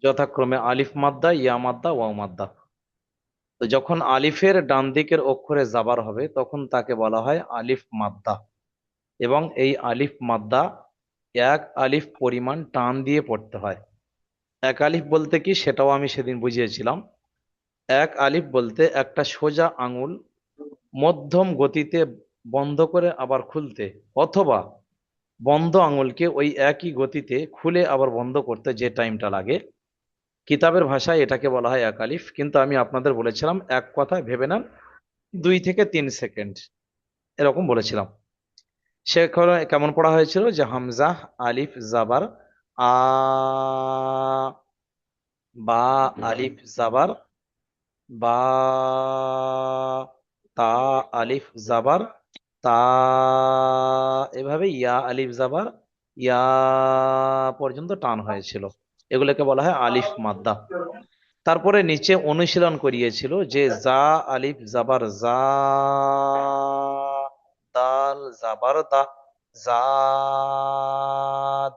যথাক্রমে আলিফ মাদ্দা, ইয়া মাদ্দা, ওয়াও মাদ্দা। তো যখন আলিফের ডান দিকের অক্ষরে জাবার হবে তখন তাকে বলা হয় আলিফ মাদ্দা। এবং এই আলিফ মাদ্দা এক আলিফ পরিমাণ টান দিয়ে পড়তে হয়। এক আলিফ বলতে কি সেটাও আমি সেদিন বুঝিয়েছিলাম। এক আলিফ বলতে একটা সোজা আঙুল মধ্যম গতিতে বন্ধ করে আবার খুলতে, অথবা বন্ধ আঙুলকে ওই একই গতিতে খুলে আবার বন্ধ করতে যে টাইমটা লাগে, কিতাবের ভাষায় এটাকে বলা হয় এক আলিফ। কিন্তু আমি আপনাদের বলেছিলাম এক কথায় ভেবে নেন 2 থেকে 3 সেকেন্ড, এরকম বলেছিলাম। সেখানে কেমন পড়া হয়েছিল যে হামজা আলিফ জাবার আ, বা আলিফ জাবার বা, তা আলিফ জাবার তা, এভাবে ইয়া আলিফ জাবার ইয়া পর্যন্ত টান হয়েছিল। এগুলোকে বলা হয় আলিফ মাদ্দা। তারপরে নিচে অনুশীলন করিয়েছিল যে জা আলিফ জাবার জা, দাল জাবার দা, জা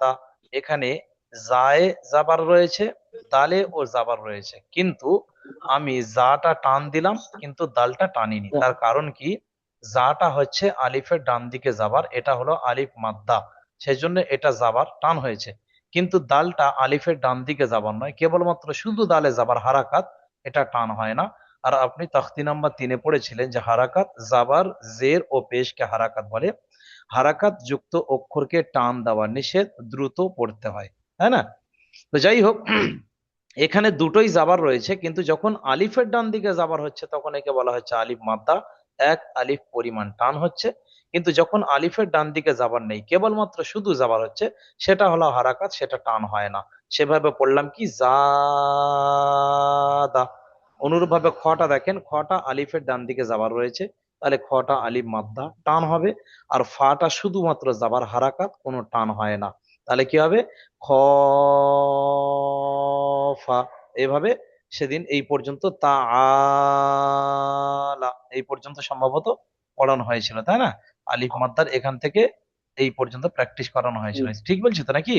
দা। এখানে জায়ে জাবার রয়েছে, দালে ও জাবার রয়েছে, কিন্তু আমি জাটা টান দিলাম কিন্তু দালটা টানিনি। তার কারণ কি, জাটা হচ্ছে আলিফের ডান দিকে যাবার, এটা হলো আলিফ মাদ্দা, সেজন্য এটা যাবার টান হয়েছে। কিন্তু দালটা আলিফের ডান দিকে যাবার নয়, কেবলমাত্র শুধু দালে যাবার হারাকাত, এটা টান হয় না। আর আপনি তাখতি নাম্বার 3-এ পড়েছিলেন যে হারাকাত জাবার জের ও পেশকে হারাকাত বলে। হারাকাত যুক্ত অক্ষরকে টান দেওয়া নিষেধ, দ্রুত পড়তে হয়, তাই না? তো যাই হোক, এখানে দুটোই জাবার রয়েছে, কিন্তু যখন আলিফের ডান দিকে জাবার হচ্ছে তখন একে বলা হচ্ছে আলিফ মাদ্দা, এক আলিফ পরিমাণ টান হচ্ছে। কিন্তু যখন আলিফের ডান দিকে জাবার নেই, কেবলমাত্র শুধু জাবার হচ্ছে, সেটা হলো হারাকাত, সেটা টান হয় না। সেভাবে পড়লাম কি জাদা। অনুরূপ ভাবে খটা দেখেন, খটা আলিফের ডান দিকে জাবার রয়েছে, তাহলে খটা আলিফ মাদ্দা টান হবে। আর ফাটা শুধুমাত্র জাবার হারাকাত, কোনো টান হয় না। তাহলে কি হবে, খ ফা। এভাবে সেদিন এই পর্যন্ত তা আলা এই পর্যন্ত সম্ভবত পড়ানো হয়েছিল, তাই না? আলিফ মাদ্দার এখান থেকে এই পর্যন্ত প্র্যাকটিস করানো জি হয়েছিল, ঠিক বলছি তো নাকি?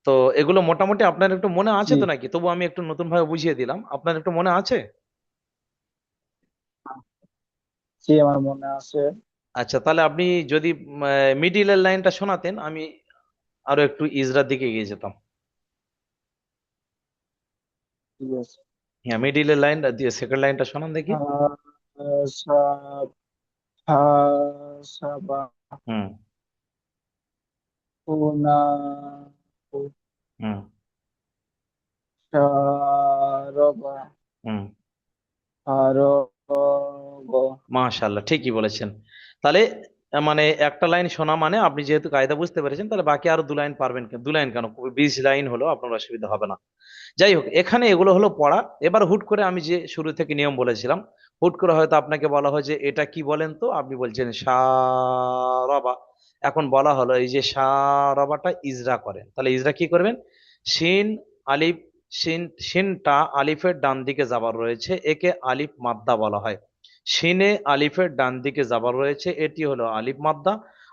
তো এগুলো মোটামুটি আপনার একটু মনে আছে জি তো নাকি? তবু আমি একটু নতুন ভাবে বুঝিয়ে দিলাম, আপনার একটু মনে আছে? জি, আমার মনে আছে। আচ্ছা, তাহলে আপনি যদি মিডিলের লাইনটা শোনাতেন, আমি আরো একটু ইজরার দিকে এগিয়ে যেতাম। ঠিক আছে। হ্যাঁ, মিডিলের লাইনটা দিয়ে সেকেন্ড লাইনটা শোনান দেখি। সাব সাবা হুম। পুনা হুম। সারবা হুম। হারব। মাশাআল্লাহ, ঠিকই বলেছেন। তাহলে মানে একটা লাইন শোনা মানে, আপনি যেহেতু কায়দা বুঝতে পেরেছেন, তাহলে বাকি আরো 2 লাইন পারবেন। 2 লাইন কেন, 20 লাইন হলো, আপনার অসুবিধা হবে না। যাই হোক, এখানে এগুলো হলো পড়া। এবার হুট করে আমি যে শুরু থেকে নিয়ম বলেছিলাম, হুট করে হয়তো আপনাকে বলা হয় যে এটা কি বলেন, তো আপনি বলছেন সারবা। এখন বলা হলো এই যে সারবাটা ইজরা করেন, তাহলে ইজরা কি করবেন? শিন আলিফ, শিন, শিনটা আলিফের ডান দিকে যাবার রয়েছে, একে আলিফ মাদ্দা বলা হয়। শিনে আলিফের ডান দিকে যাবার রয়েছে, এটি হলো আলিফ মাদ্দা।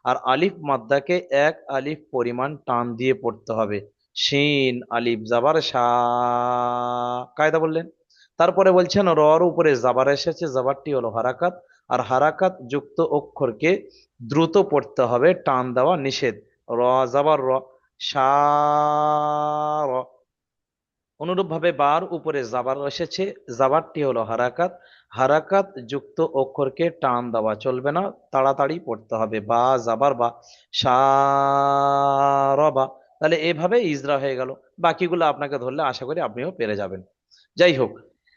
আর আলিফ মাদ্দাকে এক আলিফ পরিমাণ টান দিয়ে পড়তে হবে। শিন আলিফ জাবার কায়দা বললেন। তারপরে বলছেন রর উপরে জাবার এসেছে, জাবারটি হলো হারাকাত। আর হারাকাত যুক্ত অক্ষরকে দ্রুত পড়তে হবে, টান দেওয়া নিষেধ। র জাবার র, সা র। অনুরূপ ভাবে বার উপরে জাবার এসেছে, জাবারটি হলো হারাকাত। হারাকাত যুক্ত অক্ষরকে টান দেওয়া চলবে না, তাড়াতাড়ি পড়তে হবে, বা জাবার বা, সারবা। তাহলে এভাবে ইজরা হয়ে গেল। বাকিগুলো আপনাকে ধরলে আশা করি আপনিও পেরে যাবেন। যাই হোক,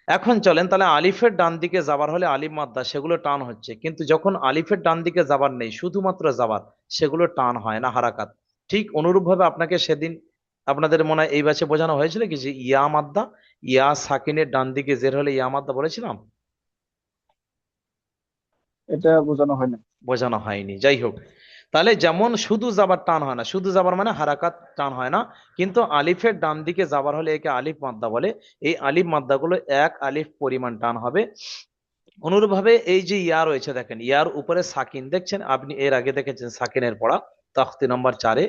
এখন চলেন তাহলে আলিফের ডান দিকে যাবার হলে আলিফ মাদ্দা, সেগুলো টান হচ্ছে, কিন্তু যখন আলিফের ডান দিকে যাবার নেই, শুধুমাত্র যাবার, সেগুলো টান হয় না, হারাকাত। ঠিক অনুরূপ ভাবে আপনাকে সেদিন আপনাদের মনে হয় এই ব্যাচে বোঝানো হয়েছিল কি যে ইয়া মাদ্দা, ইয়া সাকিনের ডান দিকে জের হলে ইয়া মাদ্দা বলেছিলাম? এটা বোঝানো হয় না। বোঝানো হয়নি, যাই হোক। তাহলে যেমন শুধু যাবার টান হয় না, শুধু যাবার মানে হারাকাত টান হয় না, কিন্তু আলিফের ডান দিকে যাবার হলে একে আলিফ মাদ্দা বলে। এই আলিফ মাদ্দাগুলো এক আলিফ পরিমাণ টান হবে। অনুরূপ ভাবে এই যে ইয়া রয়েছে দেখেন, ইয়ার উপরে সাকিন দেখছেন, আপনি এর আগে দেখেছেন সাকিনের পড়া তাখতি নাম্বার 4-এ।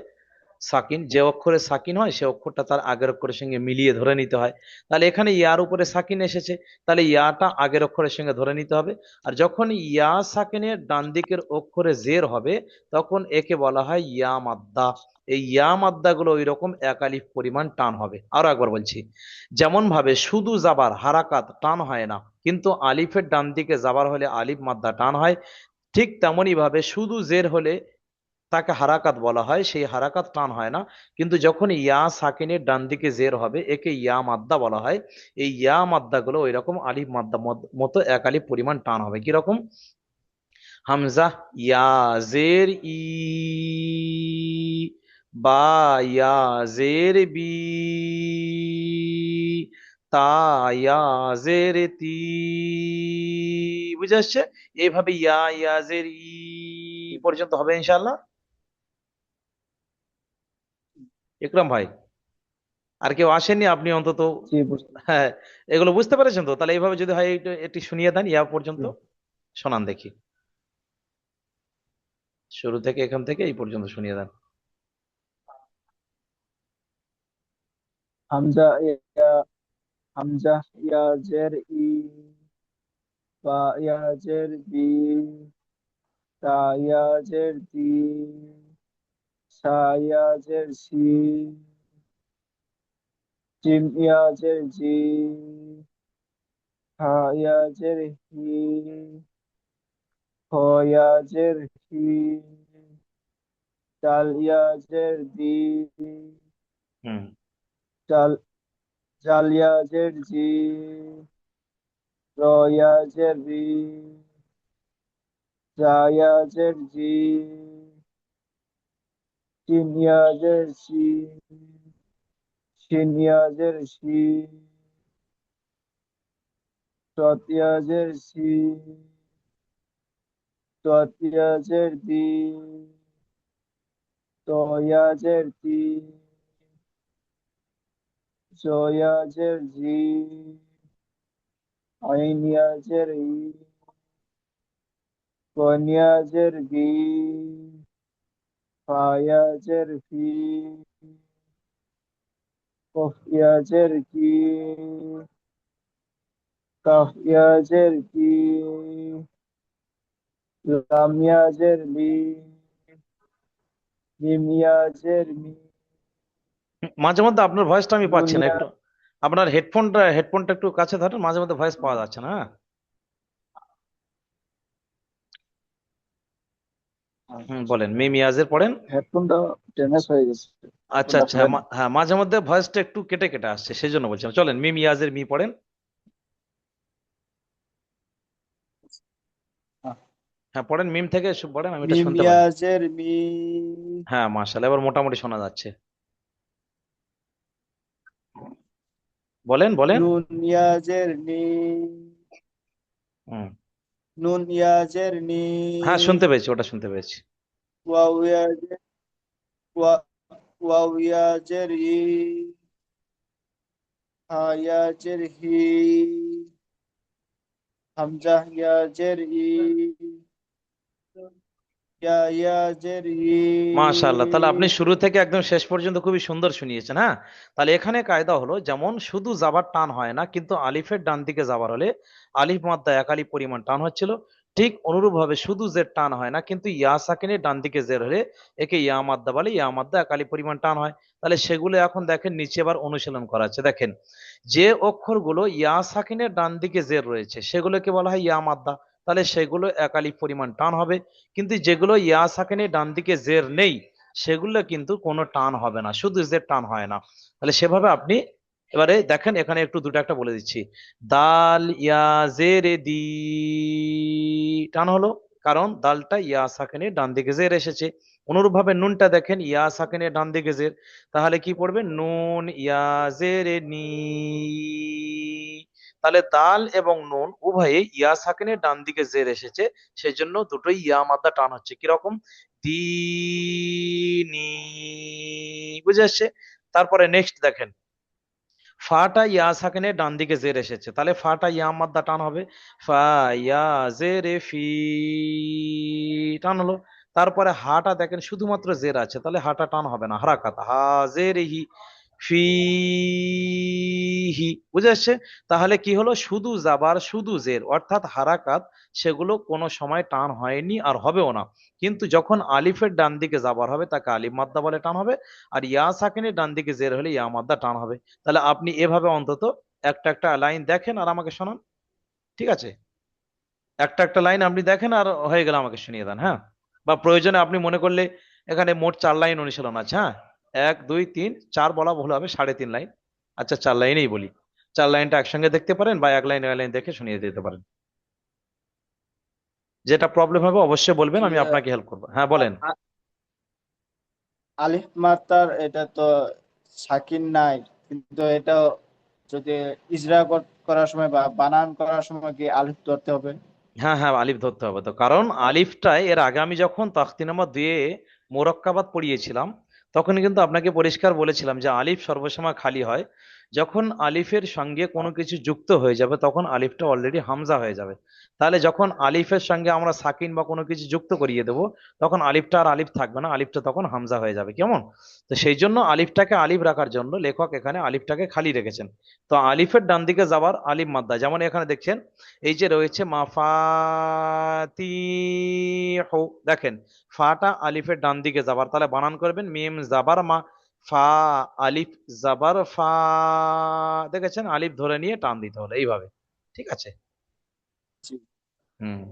সাকিন, যে অক্ষরে সাকিন হয় সে অক্ষরটা তার আগের অক্ষরের সঙ্গে মিলিয়ে ধরে নিতে হয়। তাহলে এখানে ইয়ার উপরে সাকিন এসেছে, তাহলে ইয়াটা আগের অক্ষরের সঙ্গে ধরে নিতে হবে। আর যখন ইয়া সাকিনের ডান দিকের অক্ষরে জের হবে তখন একে বলা হয় ইয়া মাদ্দা। এই ইয়া মাদ্দাগুলো ওই রকম এক আলিফ পরিমাণ টান হবে। আরো একবার বলছি, যেমন ভাবে শুধু জাবার হারাকাত টান হয় না, কিন্তু আলিফের ডান দিকে জাবার হলে আলিফ মাদ্দা টান হয়, ঠিক তেমনই ভাবে শুধু জের হলে তাকে হারাকাত বলা হয়, সেই হারাকাত টান হয় না। কিন্তু যখন ইয়া সাকিনের ডান দিকে জের হবে একে ইয়া মাদ্দা বলা হয়। এই ইয়া মাদ্দা গুলো ওই রকম আলিফ মাদ্দা মতো এক আলিফ পরিমাণ টান হবে। কিরকম? হামজা ইয়া জের ই, বা ইয়া জের বি, তা ইয়া জের তি। বুঝে আসছে? এইভাবে ইয়া ইয়া জের ই পর্যন্ত হবে ইনশাআল্লাহ। ইকরাম ভাই, আর কেউ আসেননি আপনি অন্তত? জি, বুঝতে হ্যাঁ, এগুলো বুঝতে পেরেছেন তো? তাহলে এইভাবে যদি হয় একটু একটু শুনিয়ে দেন ইয়া পর্যন্ত, জি। শোনান দেখি, শুরু থেকে এখান থেকে এই পর্যন্ত শুনিয়ে দেন। হামজা ইয়া, হামজা ইয়া জের ই, বা ইয়া জের বি, তা ইয়া জের দি, সা ইয়া জের সি, জিম ইয়া জের জি, হা ইয়া জের হি, হ ইয়া জের হি, ডাল ইয়া জের দি, হুম। ডাল জাল ইয়া জের জি, র ইয়া জের রি, জা ইয়া জের জি, জিম ইয়া জের সি, শিন ইয়া জের সি, চত ইয়া জের সি, দত ইয়া জের দি, ত ইয়া জের তি, জ ইয়া জের জি, আইন ইয়া জের ই, কন ইয়া জের বি, ফা ইয়া জের ফি, কফ ইয়া জের কি, কাফ ইয়া জের কি, লাম ইয়া জের লি, মিম ইয়া জের মি, মাঝে মধ্যে আপনার ভয়েসটা আমি নুন পাচ্ছি না ইয়া। একটু। আপনার হেডফোনটা একটু কাছে ধরেন, মাঝে মধ্যে ভয়েস পাওয়া যাচ্ছে না, হ্যাঁ। হুম, বলেন মিম ইয়াজের পড়েন। হেডফোনটা ড্যামেজ হয়ে গেছে, আচ্ছা হেডফোনটা আচ্ছা, হ্যাঁ ধরে না। হ্যাঁ, মাঝে মধ্যে ভয়েসটা একটু কেটে কেটে আসছে, সেই জন্য বলছিলাম। চলেন মিম ইয়াজের মি পড়েন। হ্যাঁ পড়েন, মিম থেকে পড়েন, আমি এটা মিম শুনতে পারি। ইয়াজের মি, হ্যাঁ মাশাআল্লাহ, এবার মোটামুটি শোনা যাচ্ছে। বলেন বলেন। নুন ইয়াজের নি, হুম। নুন ইয়াজের নি, হ্যাঁ শুনতে পেয়েছি, ওটা শুনতে পেয়েছি। ওয়াও ইয়াজের, ওয়াও ইয়াজের ই, হা ইয়াজের হি, হামজা ইয়াজের ই, ইয়া ইয়াজের ই। মাশাআল্লাহ, তাহলে আপনি শুরু থেকে একদম শেষ পর্যন্ত খুবই সুন্দর শুনিয়েছেন। হ্যাঁ, তাহলে এখানে কায়দা হলো, যেমন শুধু জাবার টান হয় না, কিন্তু আলিফের ডান দিকে জাবার হলে আলিফ মাদ্দা এক আলিফ পরিমাণ টান হচ্ছিল, ঠিক অনুরূপ ভাবে শুধু জের টান হয় না, কিন্তু ইয়া সাকিনের ডান দিকে জের হলে একে ইয়া মাদ্দা বলে, ইয়া মাদ্দা এক আলিফ পরিমাণ টান হয়। তাহলে সেগুলো এখন দেখেন, নিচে আবার অনুশীলন করা আছে। দেখেন, যে অক্ষরগুলো ইয়া সাকিনের ডান দিকে জের রয়েছে সেগুলোকে বলা হয় ইয়া মাদ্দা, তাহলে সেগুলো এক আলিফ পরিমাণ টান হবে। কিন্তু যেগুলো ইয়া সাকিনের ডান দিকে জের নেই সেগুলো কিন্তু কোনো টান হবে না, শুধু জের টান হয় না। তাহলে সেভাবে আপনি এবারে দেখেন, এখানে একটু দুটো একটা বলে দিচ্ছি। দাল ইয়া জেরে দি, টান হলো, কারণ দালটা ইয়া সাকিনের ডান দিকে জের এসেছে। অনুরূপ ভাবে নুনটা দেখেন, ইয়া সাকিনের ডান দিকে জের, তাহলে কি পড়বে? নুন ইয়া জেরে নি। তাহলে দাল এবং নুন উভয়ে ইয়া সাকিনের ডান দিকে জের এসেছে, সেজন্য দুটোই ইয়া মাদ্দা টান হচ্ছে। কিরকম? দিনি। বুঝে আসছে? তারপরে নেক্সট দেখেন, ফাটা ইয়া সাকিনের ডান দিকে জের এসেছে, তাহলে ফাটা ইয়া মাদ্দা টান হবে। ফা ইয়া জেরে ফি, টান হলো। তারপরে হাটা দেখেন শুধুমাত্র জের আছে, তাহলে হাটা টান হবে না, হারাকাত হাজেরিহি ফিহি, বুঝে আসছে? তাহলে কি হলো, শুধু জাবার শুধু জের অর্থাৎ হারাকাত, সেগুলো কোনো সময় টান হয়নি আর হবেও না। কিন্তু যখন আলিফের ডান দিকে জাবার হবে তাকে আলিফ মাদ্দা বলে টান হবে, আর ইয়া সাকিনের ডান দিকে জের হলে ইয়া মাদ্দা টান হবে। তাহলে আপনি এভাবে অন্তত একটা একটা লাইন দেখেন আর আমাকে শোনান, ঠিক আছে? একটা একটা লাইন আপনি দেখেন আর হয়ে গেলে আমাকে শুনিয়ে দেন, হ্যাঁ? বা প্রয়োজনে আপনি মনে করলে এখানে মোট 4 লাইন অনুশীলন আছে, হ্যাঁ? 1 2 3 4 বলা ভুল হবে, 3.5 লাইন। আচ্ছা, 4 লাইনেই বলি। 4 লাইনটা একসঙ্গে দেখতে পারেন বা এক লাইন দেখে শুনিয়ে দিতে পারেন। যেটা প্রবলেম হবে অবশ্যই বলবেন, আমি ইয়ে, আপনাকে হেল্প করবো। হ্যাঁ, আ- বলেন। আ- আলিফ মাতার এটা তো সাকিন নাই, কিন্তু এটা যদি ইজরা করার সময় বা বানান করার সময় কি আলিফ ধরতে হবে? হ্যাঁ হ্যাঁ, আলিফ ধরতে হবে তো, কারণ আলিফটাই এর আগে আমি যখন তাখতি নাম্বার 2-এ মোরাক্কাবাত পড়িয়েছিলাম, তখন কিন্তু আপনাকে পরিষ্কার বলেছিলাম যে আলিফ সর্বসময় খালি হয় যখন আলিফের সঙ্গে কোনো কিছু যুক্ত হয়ে যাবে, তখন আলিফটা অলরেডি হামজা হয়ে যাবে। তাহলে যখন আলিফের সঙ্গে আমরা সাকিন বা কোনো কিছু যুক্ত করিয়ে দেবো, তখন আলিফটা আর আলিফ থাকবে না, আলিফটা তখন হামজা হয়ে যাবে, কেমন? তো সেই জন্য আলিফটাকে আলিফ রাখার জন্য লেখক এখানে আলিফটাকে খালি রেখেছেন। তো আলিফের ডান দিকে যাবার আলিফ মাদ্দা, যেমন এখানে দেখছেন এই যে রয়েছে মাফাতিহু, দেখেন ফাটা আলিফের ডান দিকে যাবার, তাহলে বানান করবেন মিম জাবার মা, ফা আলিফ জাবার ফা, দেখেছেন? আলিফ ধরে নিয়ে টান দিতে হলো এইভাবে, ঠিক আছে? জি। হুম।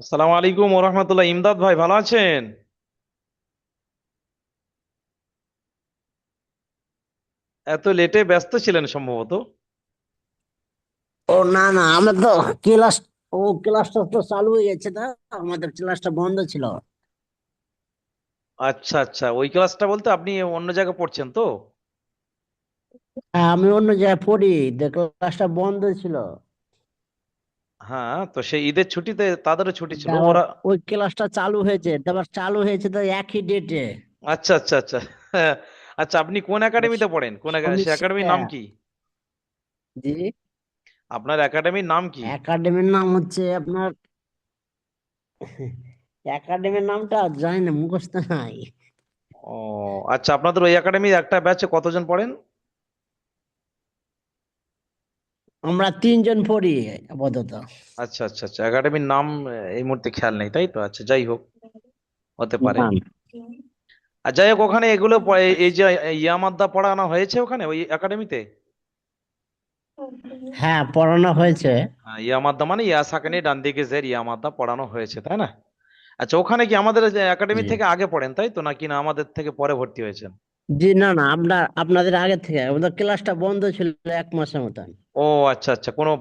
আসসালামু আলাইকুম ওয়া রাহমাতুল্লাহ, ইমদাদ ভাই ভালো আছেন? এত লেটে ব্যস্ত ছিলেন সম্ভবত। ও না না, আমরা তো ক্লাস, ও ক্লাসটা তো চালু হয়ে গেছে, না আমাদের ক্লাসটা বন্ধ ছিল। আচ্ছা আচ্ছা, ওই ক্লাসটা বলতে আপনি অন্য জায়গায় পড়ছেন তো? হ্যাঁ, আমি অন্য জায়গায় পড়ি, ক্লাসটা বন্ধ ছিল। হ্যাঁ, তো সেই ঈদের ছুটিতে তাদেরও ছুটি ছিল আবার ওরা। ওই ক্লাসটা চালু হয়েছে, তারপর চালু হয়েছে তো একই ডেটে। আচ্ছা আচ্ছা আচ্ছা। হ্যাঁ, আচ্ছা, আপনি কোন একাডেমিতে পড়েন, সে একাডেমির সমস্যা। নাম কি? জি, আপনার একাডেমির নাম কি? একাডেমির নাম হচ্ছে আপনার, একাডেমির নামটা জানি না, মুখস্থ নাই। ও আচ্ছা, আপনাদের ওই একাডেমির একটা ব্যাচে কতজন পড়েন? আমরা 3 জন পড়ি আপাতত। আচ্ছা আচ্ছা আচ্ছা, একাডেমির নাম এই মুহূর্তে খেয়াল নেই, তাই তো? আচ্ছা, যাই হোক, হতে পারে। না। আর যাই হোক, ওখানে এগুলো এই যে ইয়ামাদ্দা পড়ানো হয়েছে ওখানে ওই একাডেমিতে? হ্যাঁ, পড়ানো হয়েছে। ইয়ামাদ্দা মানে ইয়া সাকানি ডান দিকে জের, ইয়ামাদ্দা পড়ানো হয়েছে, তাই না? আচ্ছা, ওখানে কি আমাদের একাডেমি জি থেকে আগে পড়েন তাই তো, নাকি না আমাদের থেকে পরে ভর্তি হয়েছেন? জি, না না, আপনাদের আগে থেকে আমাদের ক্লাসটা বন্ধ ছিল 1 মাসের মতন। ও আচ্ছা আচ্ছা, কোনো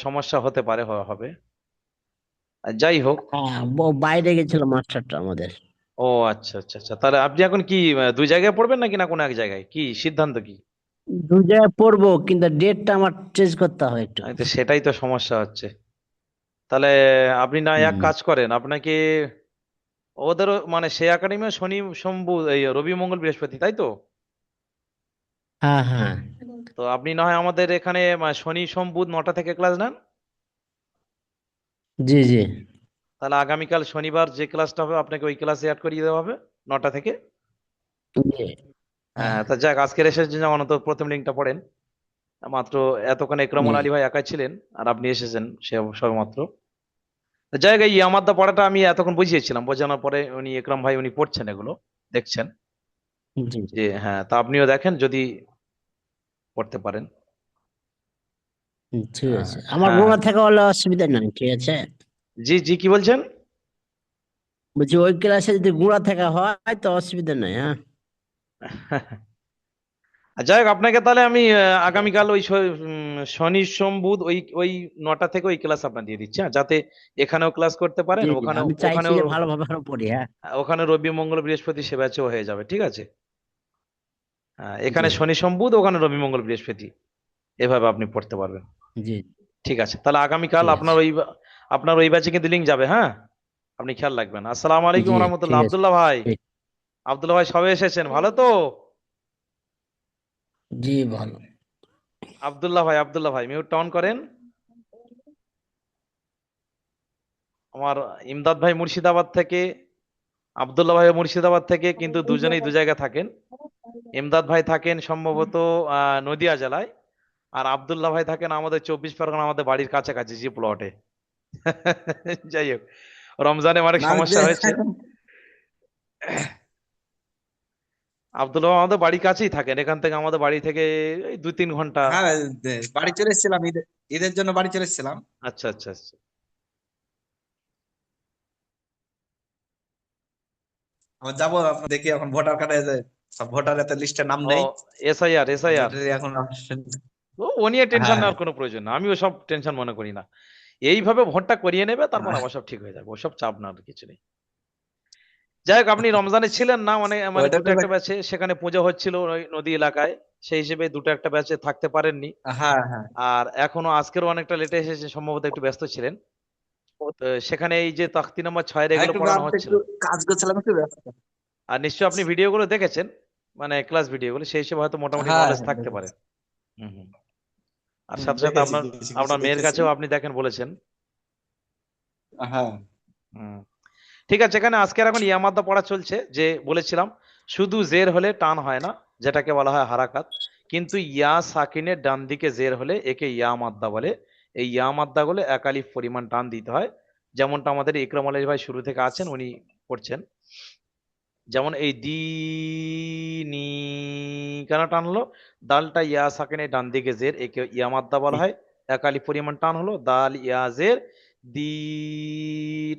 সমস্যা হতে পারে, হবে। আর যাই হোক। হ্যাঁ, বাইরে গেছিল মাস্টারটা আমাদের। ও আচ্ছা আচ্ছা আচ্ছা, তাহলে আপনি এখন কি দুই জায়গায় পড়বেন নাকি না কোনো এক জায়গায়, কি সিদ্ধান্ত কি? 2 জায়গায় পড়বো, কিন্তু ডেটটা আমার চেঞ্জ করতে হবে একটু। এই তো সেটাই তো সমস্যা হচ্ছে। তাহলে আপনি না এক হুম। কাজ করেন, আপনাকে ওদেরও মানে সে একাডেমিও শনি এই রবি মঙ্গল বৃহস্পতি, তাই তো? হ্যাঁ হ্যাঁ। তো আপনি না হয় আমাদের এখানে শনি সোম বুধ 9টা থেকে ক্লাস নেন। জি জি তাহলে আগামীকাল শনিবার যে ক্লাসটা হবে আপনাকে ওই ক্লাসে অ্যাড করিয়ে দেওয়া হবে, 9টা থেকে। জি। হ্যাঁ, হ্যাঁ। তা যাক, আজকের এসেছেন যেমন অন্তত প্রথম লিঙ্কটা পড়েন। মাত্র এতক্ষণ জি একরামুল আলী ভাই একাই ছিলেন, আর আপনি এসেছেন সে সবেমাত্র। তা যাই হোক, এই ইয়ামাদ্দা পড়াটা আমি এতক্ষণ বুঝিয়েছিলাম, বোঝানোর পরে উনি একরাম ভাই উনি পড়ছেন এগুলো, দেখছেন জি। যে হ্যাঁ, তা আপনিও দেখেন যদি পড়তে পারেন। ঠিক আছে, আমার হ্যাঁ গোড়া হ্যাঁ। থেকে হলে অসুবিধা নাই, ঠিক আছে। জি জি, কি বলছেন? বলছি ওই ক্লাসে যদি গোড়া থেকে হয় তো অসুবিধা নাই, হ্যাঁ। যাই হোক, আপনাকে তাহলে আমি আগামীকাল ওই শনি সোম বুধ ওই ওই 9টা থেকে ওই ক্লাস আপনার দিয়ে দিচ্ছি, হ্যাঁ, যাতে এখানেও ক্লাস করতে পারেন, জি জি, ওখানেও আমি চাইছি ওখানেও যে ভালোভাবে আরো পড়ি, হ্যাঁ। ওখানে রবি মঙ্গল বৃহস্পতি সে ব্যাচও হয়ে যাবে, ঠিক আছে। জি এখানে শনি সোম বুধ, ওখানে রবি মঙ্গল বৃহস্পতি, এভাবে আপনি পড়তে পারবেন। জি। ঠিক আছে, তাহলে আগামীকাল ঠিক আপনার আছে। ওই ব্যাচে কিন্তু লিঙ্ক যাবে, হ্যাঁ। আপনি খেয়াল রাখবেন। আসসালামু আলাইকুম জি ঠিক রহমতুল্লাহ। আছে। আব্দুল্লাহ ভাই, ঠিক। আব্দুল্লাহ ভাই সবে এসেছেন, ভালো তো? জি ভালো। আব্দুল্লাহ ভাই মিউট অন করেন। আমার ইমদাদ ভাই মুর্শিদাবাদ থেকে, আব্দুল্লাহ ভাই মুর্শিদাবাদ থেকে, কিন্তু দুজনেই দু জায়গায় থাকেন। ইমদাদ ভাই থাকেন সম্ভবত নদিয়া জেলায়, আর আব্দুল্লাহ ভাই থাকেন আমাদের 24 পরগনা, আমাদের বাড়ির কাছাকাছি যে প্লটে। যাই হোক, রমজানে অনেক না আমি সমস্যা হয়েছে। আব্দুল্লাহ আমাদের বাড়ির কাছেই থাকেন, এখান থেকে আমাদের বাড়ি থেকে এই 2-3 ঘন্টা। হ্যাঁ, বাড়ি চলে এসেছিলাম ঈদের ঈদের জন্য বাড়ি চলে এসেছিলাম। আচ্ছা আচ্ছা আচ্ছা। আমার যাবো, আপনার দেখি এখন ভোটার কার্ডে সব ভোটার এত লিস্টে নাম ও, নেই। এসআইআর। ওইটারই এখন ও নিয়ে টেনশন হ্যাঁ নেওয়ার কোনো প্রয়োজন না, আমি ওসব টেনশন মনে করি না। এইভাবে ভোটটা করিয়ে নেবে, তারপর হ্যাঁ, আবার সব ঠিক হয়ে যাবে, ওসব চাপ না, আর কিছু নেই। যাই হোক, আপনি রমজানে ছিলেন না, মানে মানে ওইটা দুটো তো একটা ব্যাচে সেখানে পুজো হচ্ছিল ওই নদী এলাকায়, সেই হিসেবে দুটো একটা ব্যাচে থাকতে পারেননি। হ্যাঁ হ্যাঁ। আর এখনো আজকেরও অনেকটা লেটে এসেছে, সম্ভবত একটু ব্যস্ত ছিলেন। তো সেখানে এই যে তাখতি নাম্বার 6 হ্যাঁ এগুলো একটু পড়ানো রাত হচ্ছিল। একটু কাজ করছিলাম, একটু ব্যস্ত। আর নিশ্চয়ই আপনি ভিডিওগুলো দেখেছেন, মানে ক্লাস ভিডিওগুলো, সেই হিসেবে হয়তো মোটামুটি হ্যাঁ নলেজ হ্যাঁ থাকতে পারে। দেখেছি। হুম হুম। আর সাথে সাথে দেখেছি আপনার কিছু কিছু আপনার মেয়ের দেখেছি। কাছেও আপনি দেখেন বলেছেন। হ্যাঁ হুম। ঠিক আছে, এখানে আজকের এখন ইয়ামাদ্দা পড়া চলছে, যে বলেছিলাম শুধু জের হলে টান হয় না, যেটাকে বলা হয় হারাকাত। কিন্তু ইয়া সাকিনের ডান দিকে জের হলে একে ইয়া মাদ্দা বলে। এই ইয়া মাদ্দা গুলো একালিফ পরিমাণ টান দিতে হয়, যেমনটা আমাদের ইকরাম আলী ভাই শুরু থেকে আছেন, উনি পড়ছেন। যেমন এই নি কেন টান হলো? দালটা ইয়া সাকিনের ডান দিকে জের, একে ইয়া মাদ্দা বলা হয়। একালিফ পরিমাণ টান হলো, দাল ইয়া জের দি,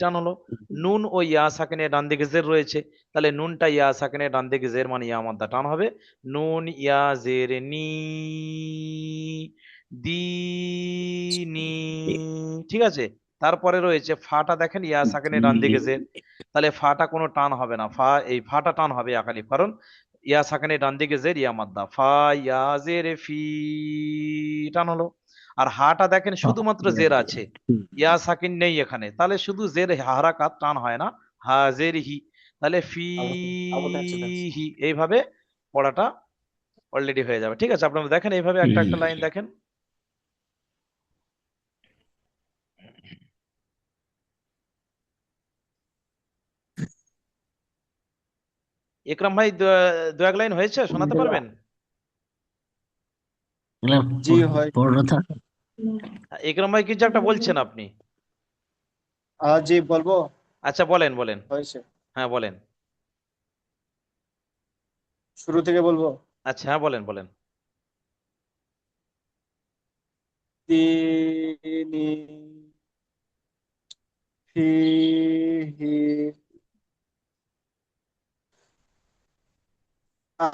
টান হলো। নুন ও ইয়া সাকিনের ডান দিকে জের রয়েছে, তাহলে নুনটা ইয়া সাকিনের ডান দিকে জের, মানে ইয়া মাদ্দা টান হবে। নুন ইয়া জের নি, নি, ঠিক আছে। তারপরে রয়েছে ফাটা, দেখেন ইয়া সাকিনের ডান দিকে জের, তাহলে ফাটা কোনো টান হবে না, এই ফাটা টান হবে একালিফ, কারণ ইয়া সাকিনের ডান দিকে জের, ইয়া মাদ্দা, ফা ইয়া জের ফি, টান হলো। আর হাটা দেখেন শুধুমাত্র জের আছে, ইয়া সাকিন নেই এখানে, তাহলে শুধু জের হারাকাত, টান হয় না। হাজের হি, তাহলে ফি হি, এইভাবে পড়াটা অলরেডি হয়ে যাবে। ঠিক আছে, আপনারা দেখেন এইভাবে একটা একটা লাইন দেখেন। ইকরাম ভাই, দু এক লাইন হয়েছে, শোনাতে পারবেন? জি হয়। পড়ো তো। ইকরাম ভাই কিছু একটা বলছেন আপনি। জি বলবো। আচ্ছা, বলেন বলেন। হয়েছে, হ্যাঁ বলেন। শুরু থেকে বলবো। আচ্ছা, হ্যাঁ বলেন বলেন। তিনি ফিহি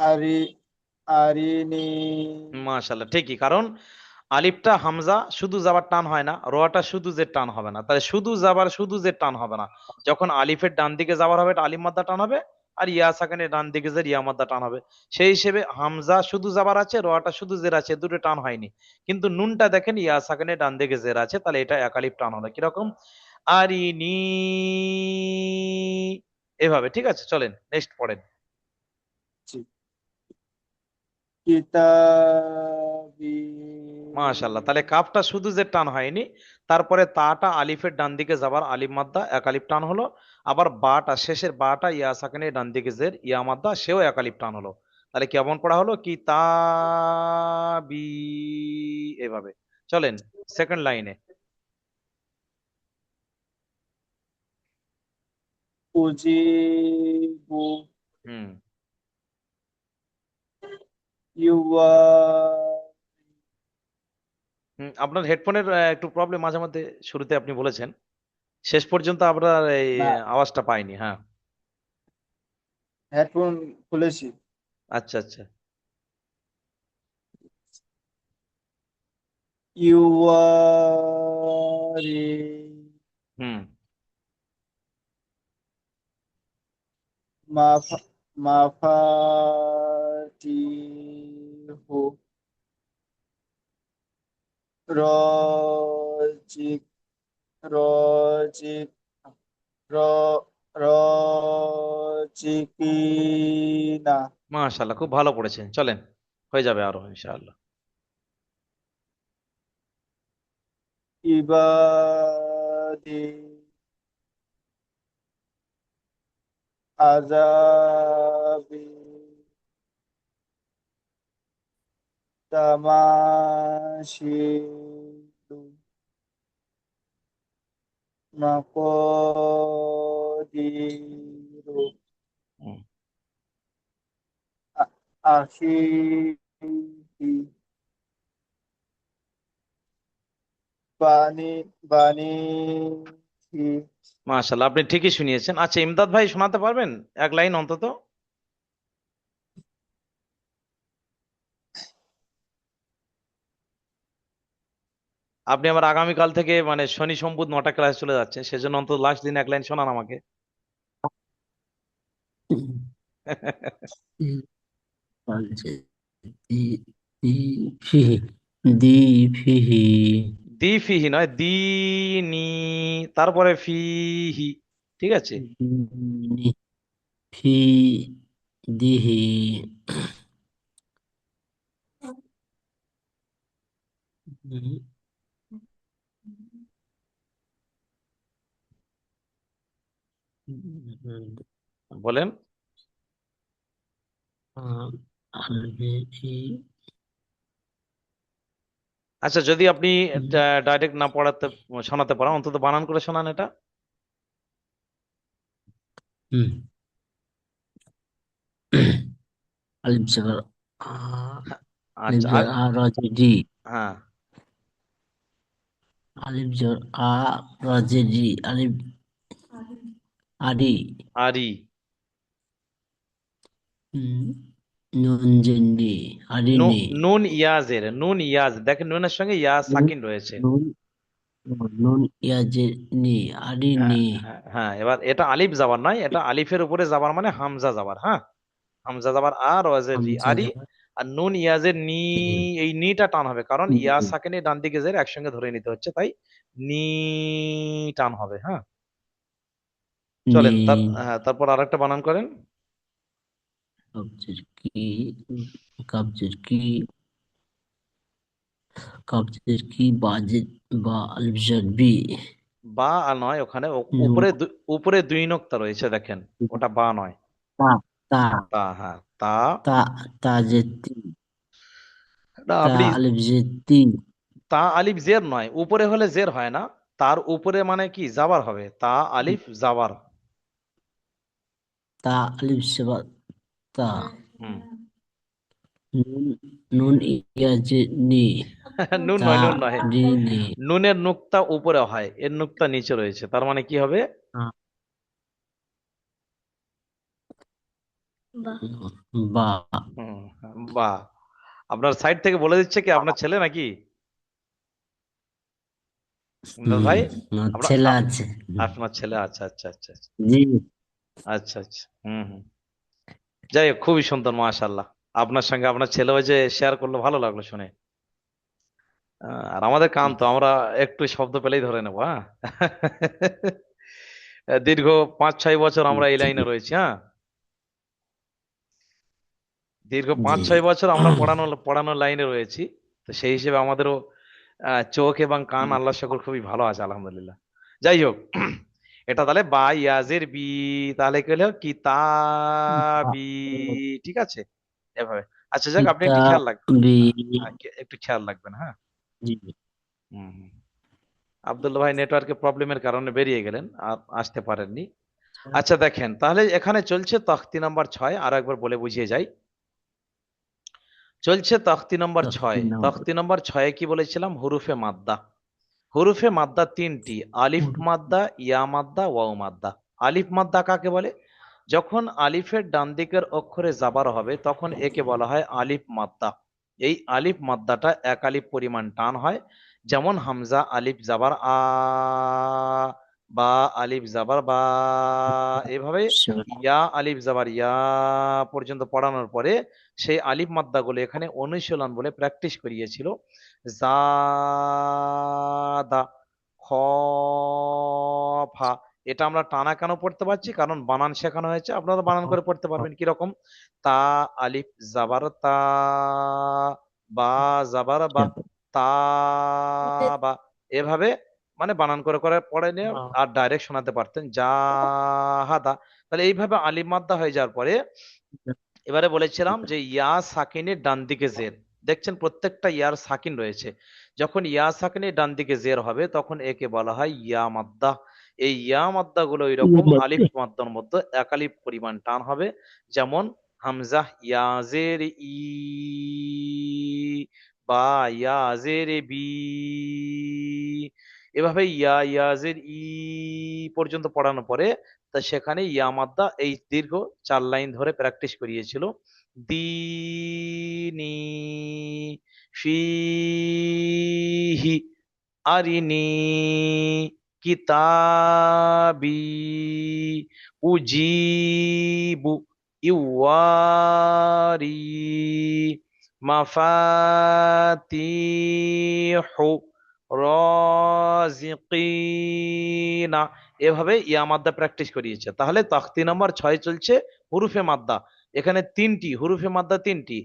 আরি আরিনি। মাশাল্লাহ, ঠিকই, কারণ আলিফটা হামজা শুধু যাবার টান হয় না, রটা শুধু যে টান হবে না, তাহলে শুধু যাবার শুধু যে টান হবে না। যখন আলিফের ডান দিকে যাবার হবে, এটা আলিফ মাদ্দা টান হবে। আর ইয়া সাকানের ডান দিকে যে ইয়া মাদ্দা টান হবে। সেই হিসেবে হামজা শুধু যাবার আছে, রটা শুধু জের আছে, দুটো টান হয়নি। কিন্তু নুনটা দেখেন ইয়া সাকানের ডান দিকে জের আছে, তাহলে এটা একালিফ টান হলো, কিরকম? আরিনি, এভাবে। ঠিক আছে, চলেন নেক্সট পড়েন। জি। কিতাবি। মাশাল্লাহ, তাহলে কাফটা শুধু যে টান হয়নি, তারপরে তাটা আলিফের ডান দিকে যাবার আলিফ মাদ্দা, একালিফ টান হলো। আবার বাটা, শেষের বাটা ইয়া সাকিনের ডান দিকে জের, ইয়া মাদ্দা, সেও একালিফ টান হলো। তাহলে কেমন পড়া হলো? কি তাবি, এভাবে। চলেন সেকেন্ড লাইনে। উজিবু হুম। ইউয়া আপনার হেডফোনের একটু প্রবলেম মাঝে মধ্যে, শুরুতে আপনি বলেছেন, শেষ পর্যন্ত আপনার এই না, আওয়াজটা পাইনি। হ্যাঁ, হেডফোন খুলেছি। আচ্ছা আচ্ছা। ইউ আর হুম। মাফা মাফাতিহু রজিক রজিক র রজিকিনা মাশাআল্লাহ, খুব ভালো পড়েছেন, চলেন, হয়ে যাবে আরো ইনশাআল্লাহ। ইবাদি আজাবি তামাশিলু মাকদিরু হুম, আখিহি বানি বানিহি। মাশাআল্লাহ, আপনি ঠিকই শুনিয়েছেন। আচ্ছা, ইমদাদ ভাই শোনাতে পারবেন এক লাইন অন্তত? আপনি আমার আগামীকাল থেকে মানে শনি সোম বুধ 9টা ক্লাস চলে যাচ্ছে, সেজন্য অন্তত লাস্ট দিন এক লাইন শোনান আমাকে। বলছে দি- দিফিহি দিফিহি দি ফিহি নয়, দি নি, তারপরে ফিহি, ঠিক আছে? নি- ফি দিহি বলেন। আচ্ছা, যদি আপনি ডাইরেক্ট না পড়াতে শোনাতে পারেন, অন্তত বানান করে শোনান এটা। আলিফ জবর আলিফ আচ্ছা, জবর আ রাজে ডি হ্যাঁ, আলিফ জবর আ রাজে ডি আলিফ আদি আরি, উম, নুন জেন্ডি আরিনি নুন ইয়াজের, নুন ইয়াজ, দেখেন নুনের সঙ্গে ইয়াজ নুন সাকিন রয়েছে। নুন নুন ইয়াজে নি হ্যাঁ আরিনি হ্যাঁ হ্যাঁ, এবার এটা আলিফ যাবার নয়, এটা আলিফের উপরে যাবার মানে হামজা যাবার। হ্যাঁ, হামজা যাবার আর ওয়াজের রি, হামজা আরি। জবর আর নুন ইয়াজের নি, এই নিটা টান হবে, কারণ নি ইয়া সাকিনে ডান দিকে জের একসঙ্গে ধরে নিতে হচ্ছে, তাই নি টান হবে। হ্যাঁ, নি চলেন তার, হ্যাঁ, তারপর আরেকটা বানান করেন। কবজের কি কবজের কি কবজের কি বাজে বা আলিফ জবর বি বা আর নয়, ওখানে নুন উপরে দুই নোক্তা রয়েছে, দেখেন, ওটা বা নয়, তা তা তা। হ্যাঁ, তা। তা তাজে তি না, তা আপনি আলিফ জে তি তা আলিফ জের নয়, উপরে হলে জের হয় না, তার উপরে মানে কি জাবার হবে, তা আলিফ জাবার। তা আলিফ জবর তা হুম। নুন নুন ইয়াজে নি নুন তা নয়, নুন নয়, রি নি নুনের নুক্তা উপরে হয়, এর নুক্তা নিচে রয়েছে, তার মানে কি হবে? বা হুম, বা। আপনার সাইড থেকে বলে দিচ্ছে কি, আপনার ছেলে নাকি ইমদাদ হম ভাই? আমার আপনার ছেলে আছে আপনার ছেলে, আচ্ছা আচ্ছা আচ্ছা আচ্ছা জি আচ্ছা আচ্ছা। হুম হুম। যাই হোক, খুবই সুন্দর, মাশাআল্লাহ। আপনার সঙ্গে আপনার ছেলেও যে শেয়ার করলো, ভালো লাগলো শুনে। আর আমাদের কাম তো, আমরা একটু শব্দ পেলেই ধরে নেবো। হ্যাঁ। দীর্ঘ 5-6 বছর আমরা এই জি লাইনে রয়েছি। হ্যাঁ, দীর্ঘ পাঁচ জি ছয় বছর আমরা পড়ানোর লাইনে রয়েছি। তো সেই হিসেবে আমাদেরও চোখ এবং কান আল্লাহ শুকর খুবই ভালো আছে, আলহামদুলিল্লাহ। যাই হোক, এটা তাহলে বা ইয়াজের বি, তাহলে কি হলো কিতাবি, ঠিক আছে, এভাবে। আচ্ছা, যাক, আপনি একটু খেয়াল রাখবেন। কিতাবি একটু খেয়াল রাখবেন, হ্যাঁ। জি হুম হুম। আব্দুল্লাহ ভাই নেটওয়ার্কের প্রবলেমের কারণে বেরিয়ে গেলেন, আর আসতে পারেননি। আচ্ছা, দেখেন, তাহলে এখানে চলছে তখতি নাম্বার 6, আরো একবার বলে বুঝিয়ে যাই। চলছে তখতি নম্বর তো 6। 3 নম্বর। তখতি নম্বর 6 কি বলেছিলাম? হুরুফে মাদ্দা। হুরুফে মাদ্দা তিনটি: আলিফ মাদ্দা, ইয়া মাদ্দা, ওয়াও মাদ্দা। আলিফ মাদ্দা কাকে বলে? যখন আলিফের ডান দিকের অক্ষরে জাবার হবে তখন একে বলা হয় আলিফ মাদ্দা। এই আলিফ মাদ্দাটা এক আলিফ পরিমাণ টান হয়। যেমন হামজা আলিফ জাবার আ, বা আলিফ জাবার বা, এভাবে ইয়া আলিফ জাবার ইয়া পর্যন্ত পড়ানোর পরে সেই আলিফ মাদ্দাগুলো এখানে অনুশীলন বলে প্র্যাকটিস করিয়েছিল। জাদা, খফা। এটা আমরা টানা কেন পড়তে পারছি? কারণ বানান শেখানো হয়েছে, আপনারা বানান করে পড়তে পারবেন কিরকম: তা আলিফ জাবার তা, বা জাবার বা, তা বা, এভাবে মানে বানান করে করে পড়ে নিয়ে আর ডাইরেক্ট শোনাতে পারতেন জাহাদা। তাহলে এইভাবে আলিফ মাদ্দা হয়ে যাওয়ার পরে এবারে বলেছিলাম যে ইয়া সাকিনের ডান দিকে জের। দেখছেন প্রত্যেকটা ইয়ার সাকিন রয়েছে। যখন ইয়া সাকিনের ডান দিকে জের হবে তখন একে বলা হয় ইয়া মাদ্দা। এই ইয়া মাদ্দা গুলো এরকম আলিফ মাদ্দার মধ্যে এক আলিফ পরিমাণ টান হবে। যেমন হামজা ইয়া জের ই, বা ইয়া জের বি, এভাবে ইয়া ইয়া জের ই পর্যন্ত পড়ানোর পরে তা সেখানে ইয়া মাদ্দা এই দীর্ঘ 4 লাইন ধরে প্র্যাকটিস করিয়েছিল। দিনি, ফিহি, আরিনি, কিতাবি, উজিবু, ইওয়ারি, মাফাতিহু, রাজিকিনা, এভাবে ইয়া মাদ্দা প্র্যাকটিস করিয়েছে। তাহলে তখতি নম্বর 6 চলছে হুরুফে মাদ্দা। এখানে তিনটি হুরুফে মাদ্দা, তিনটি।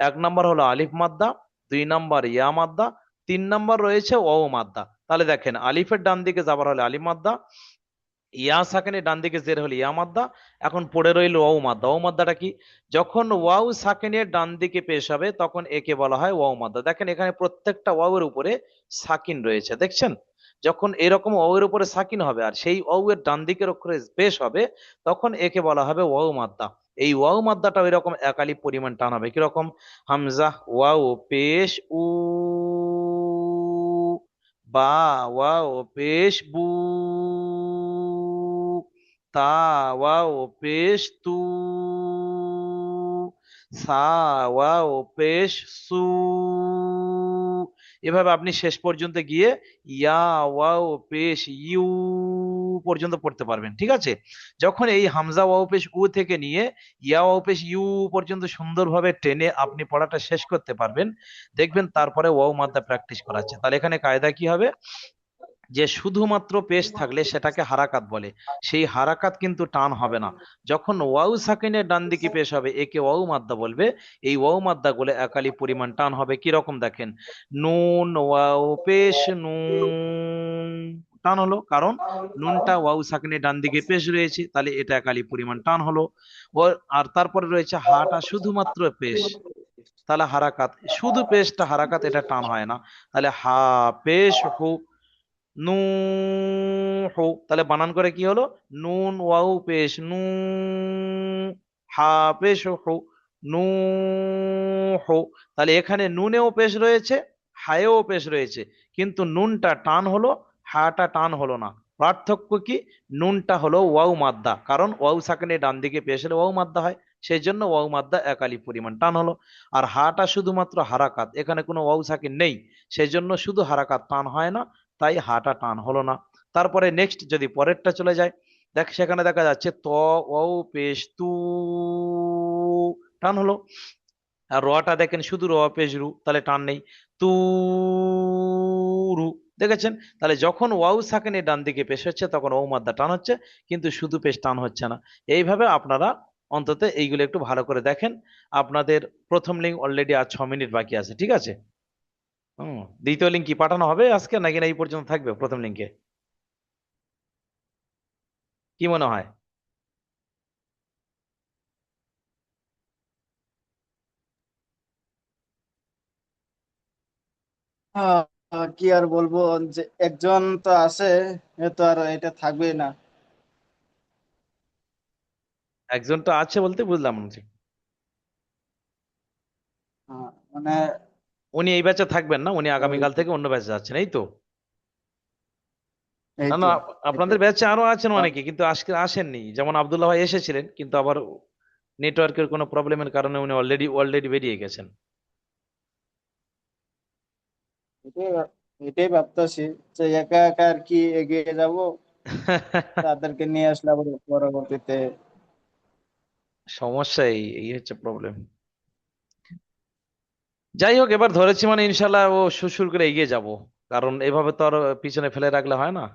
1 নম্বর হলো আলিফ মাদ্দা, 2 নম্বর ইয়া মাদ্দা, 3 নম্বর রয়েছে ওয়াও মাদ্দা। তাহলে দেখেন আলিফের ডান দিকে যাবার হলে আলিফ মাদ্দা, ইয়া সাকিনের ডান দিকে জের হলে ইয়া মাদ্দা। এখন পড়ে রইল ওয়াও মাদ্দা। ওয়াও মাদ্দাটা কি? যখন ওয়াও সাকিনের ডান দিকে পেশ হবে তখন একে বলা হয় ওয়াও মাদ্দা। দেখেন এখানে প্রত্যেকটা ওয়াওয়ের উপরে সাকিন রয়েছে, দেখছেন? যখন এরকম ওয়াওয়ের উপরে সাকিন হবে আর সেই ওয়াওয়ের ডান দিকের অক্ষরে পেশ হবে তখন একে বলা হবে ওয়াও মাদ্দা। এই ওয়াও মাদ্দাটা এরকম একালি পরিমাণ টান হবে কিরকম: হামজা ওয়াও পেশ উ, বা ওয়াও পেশ বু, তা ওয়াও পেশ তু, সা ওয়াও পেশ সু। এভাবে আপনি শেষ পর্যন্ত গিয়ে ইয়া ওয়াও পেশ ইউ পর্যন্ত পড়তে পারবেন, ঠিক আছে? যখন এই হামজা ওয়াও পেশ উ থেকে নিয়ে ইয়া ওয়াও পেশ ইউ পর্যন্ত সুন্দরভাবে টেনে আপনি পড়াটা শেষ করতে পারবেন, দেখবেন তারপরে ওয়াও মাদ্দা প্র্যাকটিস করাচ্ছে। তাহলে এখানে কায়দা কি হবে? যে শুধুমাত্র পেশ থাকলে সেটাকে হারাকাত বলে, সেই হারাকাত কিন্তু টান হবে না। যখন ওয়াও সাকিনের ডান দিকে পেশ হবে একে ওয়াও মাদ্দা বলবে। এই ওয়াও মাদ্দা গুলো একালি পরিমাণ টান হবে কিরকম দেখেন: নুন ওয়াও পেশ নুন, টান হলো কারণ নুনটা ওয়াও সাকিনের ডান দিকে পেশ রয়েছে, তাহলে এটা একালি পরিমাণ টান হলো। ও, আর তারপরে রয়েছে হাটা শুধুমাত্র পেশ, তাহলে হারাকাত, শুধু পেশটা হারাকাত, এটা টান হয় না। তাহলে হা পেশ হু, নূহু, তাহলে বানান করে কি হলো? নুন ওয়াও পেশ নু, হা পেশ হু, নূহু। তাহলে এখানে নুনেও পেশ রয়েছে, হায়েও পেশ রয়েছে, কিন্তু নুনটা টান হলো, হাটা টান হলো না। পার্থক্য কি? নুনটা হলো ওয়াও মাদ্দা, কারণ ওয়াও সাকিনের ডান দিকে পেশ হলে ওয়াও মাদ্দা হয়, সেই জন্য ওয়াও মাদ্দা একালি পরিমাণ টান হলো। আর হাটা শুধুমাত্র হারাকাত, এখানে কোনো ওয়াও সাকিন নেই, সেই জন্য শুধু হারাকাত টান হয় না, তাই হাটা টান হলো না। তারপরে নেক্সট যদি পরেরটা চলে যায়, দেখ সেখানে দেখা যাচ্ছে ত ও পেশ তু, টান হলো। আর রটা দেখেন শুধু র পেশ রু, তাহলে টান নেই। তু রু, দেখেছেন? তাহলে যখন ওয়াও সাকিনের ডান দিকে পেশ হচ্ছে তখন ও মাদ্দা টান হচ্ছে, কিন্তু শুধু পেশ টান হচ্ছে না। এইভাবে আপনারা অন্তত এইগুলো একটু ভালো করে দেখেন। আপনাদের প্রথম লিঙ্ক অলরেডি আর 6 মিনিট বাকি আছে, ঠিক আছে? দ্বিতীয় লিঙ্ক কি পাঠানো হবে আজকে নাকি না এই পর্যন্ত থাকবে প্রথম লিঙ্কে? কি মনে হয়? কি আর বলবো, যে একজন তো আছে, এ তো আর এটা থাকবেই না। একজন তো আছে বলতে বুঝলাম না ঠিক। আহ, মানে উনি এই ব্যাচে থাকবেন না, উনি ওই আগামীকাল থেকে অন্য ব্যাচে যাচ্ছেন, এই তো? এই না তো না, আপনাদের এটাই। ব্যাচে আরো আছেন আর অনেকে, কিন্তু আজকে আসেননি। যেমন আব্দুল্লাহ ভাই এসেছিলেন, কিন্তু আবার নেটওয়ার্কের কোনো প্রবলেমের কারণে উনি অলরেডি বেরিয়ে গেছেন। এটাই এটাই ভাবতেছি যে একা একা আর কি এগিয়ে যাব, তাদেরকে নিয়ে আসলে আবার পরবর্তীতে। সমস্যা এই এই হচ্ছে প্রবলেম। যাই হোক, এবার ধরেছি মানে ইনশাল্লাহ ও সুর করে এগিয়ে যাব। কারণ এভাবে তো আর পিছনে ফেলে রাখলে হয় না,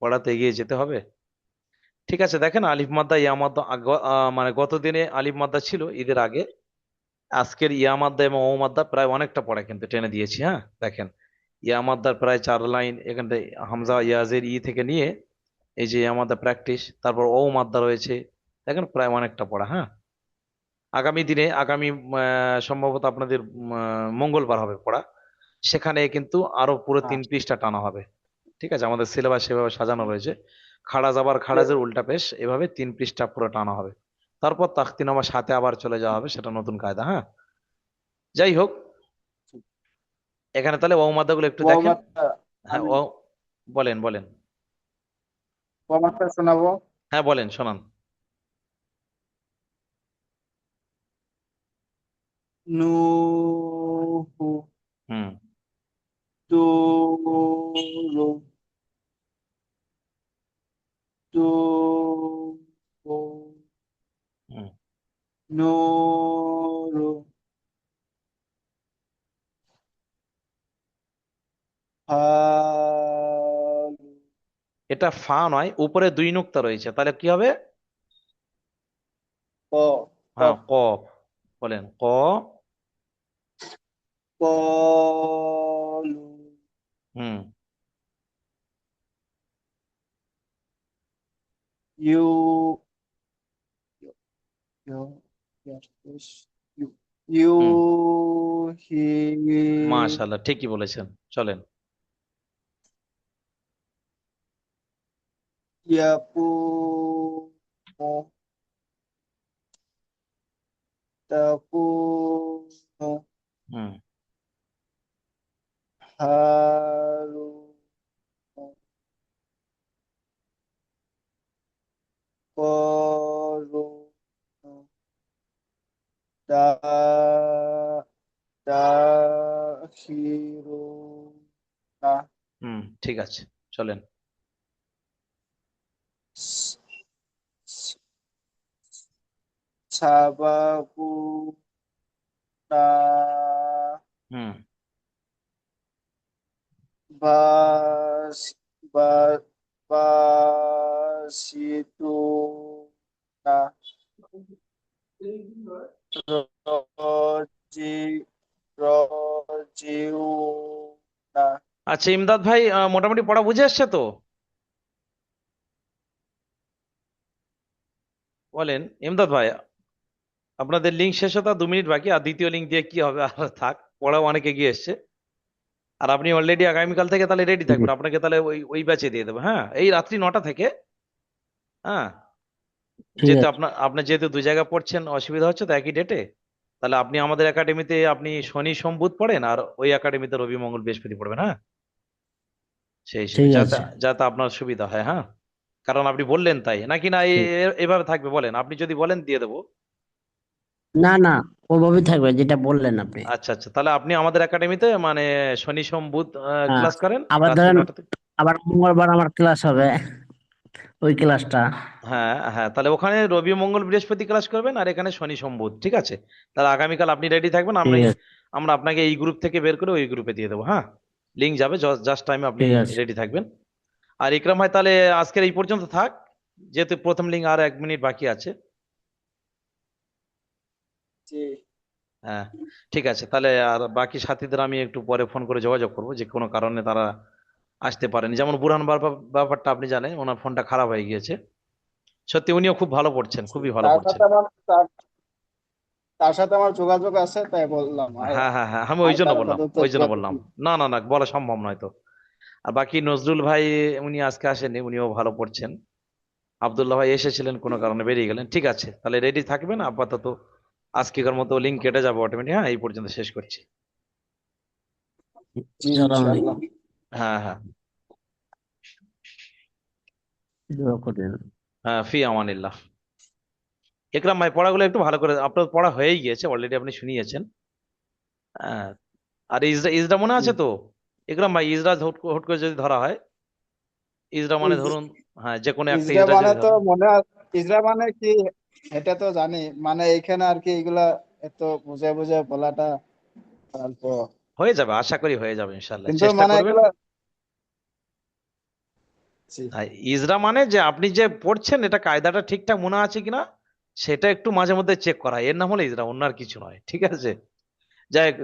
পড়াতে এগিয়ে যেতে হবে। ঠিক আছে, দেখেন আলিফ মাদ্দা ইয়া মাদ্দা মানে গত দিনে আলিফ মাদ্দা ছিল ঈদের আগে। আজকের ইয়া মাদ্দা এবং ও মাদ্দা প্রায় অনেকটা পড়া কিন্তু টেনে দিয়েছি। হ্যাঁ, দেখেন ইয়া মাদ্দার প্রায় 4 লাইন এখান থেকে, হামজা ইয়াজের ই থেকে নিয়ে এই যে ইয়া মাদ্দা প্র্যাকটিস, তারপর ও মাদ্দা রয়েছে। দেখেন প্রায় অনেকটা পড়া। হ্যাঁ, আগামী দিনে সম্ভবত আপনাদের মঙ্গলবার হবে পড়া, সেখানে কিন্তু আরো পুরো হ্যাঁ, 3 পৃষ্ঠা টানা হবে। ঠিক আছে, আমাদের সিলেবাস সেভাবে সাজানো রয়েছে। খাড়া জাবার খাড়াজের উল্টা পেশ, এভাবে 3 পৃষ্ঠা পুরো টানা হবে। তারপর তাখতিনামার সাথে আবার চলে যাওয়া হবে, সেটা নতুন কায়দা। হ্যাঁ, যাই হোক, এখানে তাহলে ও মাদ্দাগুলো একটু দেখেন। ওয়ামারটা হ্যাঁ, আমি ও বলেন বলেন। ওয়ামারটা শোনাবো। হ্যাঁ বলেন, শোনান। নূহু, হুম তুরু, তুরু, হুম নূরু, হালু, এটা ফা নয়, উপরে 2 নুক্তা রয়েছে, তাহলে কি হবে? ক, হ্যাঁ, কফ, কফ। বলেন ক। কলু, হুম ইউ, ইউ, ইউ, হুম ইউহি, মাশাআল্লাহ, ঠিকই বলেছেন। চলেন। ইয়াকুমু, তাকুমু, হুম হারু, করু, দা, দাখিরুনা, হুম ঠিক আছে, চলেন। স- স- সাবাকুনা, হুম বাস, বা- বাসিতুনা, রজি, রজিউনা। আচ্ছা ইমদাদ ভাই, মোটামুটি পড়া বুঝে আসছে তো? বলেন ইমদাদ ভাই, আপনাদের লিঙ্ক শেষ হতে আর 2 মিনিট বাকি, আর দ্বিতীয় লিঙ্ক দিয়ে কি হবে, আর থাক, পড়াও অনেক এগিয়ে এসছে। আর আপনি অলরেডি আগামীকাল থেকে তাহলে রেডি জি, থাকবেন, আপনাকে তাহলে ওই ব্যাচে দিয়ে দেবো। হ্যাঁ, এই রাত্রি 9টা থেকে। হ্যাঁ, ঠিক যেহেতু আছে। আপনার যেহেতু 2 জায়গায় পড়ছেন, অসুবিধা হচ্ছে তো একই ডেটে, তাহলে আপনি আমাদের একাডেমিতে আপনি শনি সোম বুধ পড়েন, আর ওই একাডেমিতে রবি মঙ্গল বৃহস্পতি পড়বেন। হ্যাঁ, সেই হিসেবে ঠিক যাতে আছে। যাতে আপনার সুবিধা হয়। হ্যাঁ, কারণ আপনি বললেন তাই নাকি, না ঠিক। এভাবে থাকবে? বলেন, আপনি যদি বলেন দিয়ে দেবো। না না, ওইভাবেই থাকবে যেটা বললেন আপনি। আচ্ছা আচ্ছা, তাহলে আপনি আমাদের একাডেমিতে মানে শনি সোম বুধ হ্যাঁ, ক্লাস করেন আবার রাত্রি ধরেন 9টা থেকে। আবার মঙ্গলবার আমার ক্লাস হবে, ওই ক্লাসটা। হ্যাঁ হ্যাঁ, তাহলে ওখানে রবি মঙ্গল বৃহস্পতি ক্লাস করবেন, আর এখানে শনি সোম বুধ। ঠিক আছে, তাহলে আগামীকাল আপনি রেডি থাকবেন, ঠিক আছে। আমরা আপনাকে এই গ্রুপ থেকে বের করে ওই গ্রুপে দিয়ে দেবো। হ্যাঁ, লিঙ্ক যাবে, জাস্ট টাইমে আপনি ঠিক আছে। রেডি থাকবেন। আর ইকরাম ভাই, তাহলে আজকের এই পর্যন্ত থাক, যেহেতু প্রথম লিঙ্ক আর 1 মিনিট বাকি আছে। জি, হ্যাঁ, ঠিক আছে, তাহলে আর বাকি সাথীদের আমি একটু পরে ফোন করে যোগাযোগ করবো, যে কোনো কারণে তারা আসতে পারেনি। যেমন বুরহান ব্যাপারটা আপনি জানেন, ওনার ফোনটা খারাপ হয়ে গিয়েছে। সত্যি উনিও খুব ভালো পড়ছেন, জি। খুবই ভালো পড়ছেন। তার সাথে আমার যোগাযোগ আছে, তাই বললাম। আর হ্যাঁ হ্যাঁ হ্যাঁ, আমি ওই আর জন্য কারো বললাম, সাথে তো ওই জন্য যোগাযোগ বললাম। নেই। না না না, বলা সম্ভব নয় তো। আর বাকি নজরুল ভাই, উনি আজকে আসেননি, উনিও ভালো পড়ছেন। আব্দুল্লাহ ভাই এসেছিলেন, কোনো কারণে বেরিয়ে গেলেন। ঠিক আছে, তাহলে রেডি থাকবেন আপাতত। আজকের মতো লিঙ্ক কেটে যাবে অটোমেটিক। হ্যাঁ, এই পর্যন্ত শেষ করছি। জি চলো ইনশাআল্লাহ। হ্যাঁ হ্যাঁ দোয়া করবেন। হ্যাঁ, ফি আমানিল্লাহ। একরাম ভাই, পড়াগুলো একটু ভালো করে, আপনার পড়া হয়েই গিয়েছে অলরেডি, আপনি শুনিয়েছেন। হ্যাঁ। আর ইজরা, ইজরা মনে জি। আছে তো? একরাম ভাই, ইজরা হুট করে যদি ধরা হয়, ইজরা মানে ইজ- ধরুন, হ্যাঁ, যে কোনো একটা ইজরা ইজরা মানে যদি তো ধরেন। ইজরা মানে কি, এটা তো জানি, মানে এখানে আর কি এগুলা এত বুঝে বুঝে বলাটা অল্প, হয়ে যাবে, আশা করি হয়ে যাবে ইনশাল্লাহ, কিন্তু চেষ্টা মানে করবেন। এগুলা জি আর ইজরা মানে যে আপনি যে পড়ছেন এটা কায়দাটা ঠিকঠাক মনে আছে কিনা, সেটা একটু মাঝে মধ্যে চেক করা, এর নাম হলো ইজরা, অন্য আর কিছু নয়, ঠিক আছে? যাই হোক,